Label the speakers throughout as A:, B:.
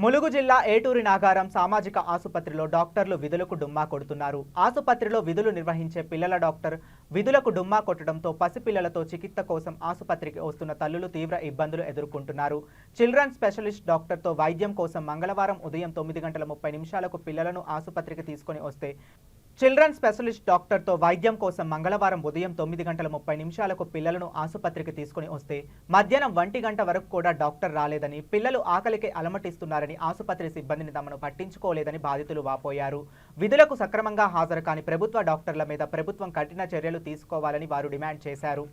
A: ములుగు జిల్లా ఏటూరి నాగారం సామాజిక ఆసుపత్రిలో డాక్టర్లు విధులకు డుమ్మా కొడుతున్నారు. ఆసుపత్రిలో విధులు నిర్వహించే పిల్లల డాక్టర్ విధులకు డుమ్మా కొట్టడంతో పసిపిల్లలతో చికిత్స కోసం ఆసుపత్రికి వస్తున్న తల్లులు తీవ్ర ఇబ్బందులు ఎదుర్కొంటున్నారు. చిల్డ్రన్ స్పెషలిస్ట్ డాక్టర్తో వైద్యం కోసం మంగళవారం ఉదయం 9:30 పిల్లలను ఆసుపత్రికి తీసుకొని వస్తే చిల్డ్రన్ స్పెషలిస్ట్ డాక్టర్తో వైద్యం కోసం మంగళవారం ఉదయం 9:30 పిల్లలను ఆసుపత్రికి తీసుకుని వస్తే మధ్యాహ్నం 1 గంట వరకు కూడా డాక్టర్ రాలేదని, పిల్లలు ఆకలికి అలమటిస్తున్నారని, ఆసుపత్రి సిబ్బందిని తమను పట్టించుకోలేదని బాధితులు వాపోయారు. విధులకు సక్రమంగా హాజరు కాని ప్రభుత్వ డాక్టర్ల మీద ప్రభుత్వం కఠిన చర్యలు తీసుకోవాలని వారు డిమాండ్ చేశారు.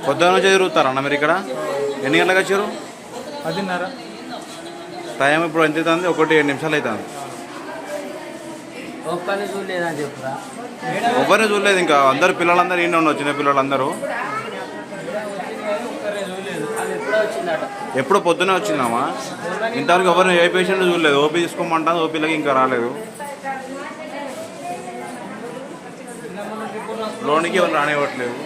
B: పొద్దున్న చదువుతారన్న మీరు ఇక్కడ ఎన్ని గంటలకు వచ్చారు?
C: 10:30.
B: టైం ఇప్పుడు ఎంత అవుతుంది? 1:07 నిమిషాలు అవుతుంది. ఎవరిని చూడలేదు ఇంకా. అందరు పిల్లలందరూ ఈయన ఉన్నారు, చిన్న పిల్లలందరూ. ఎప్పుడు పొద్దునే వచ్చిందామా? ఇంతవరకు ఎవరిని ఏ పేషెంట్ చూడలేదు. ఓపీ తీసుకోమంటాను, ఓపీలకి ఇంకా రాలేదు. లోనికి ఎవరు రానివ్వట్లేదు.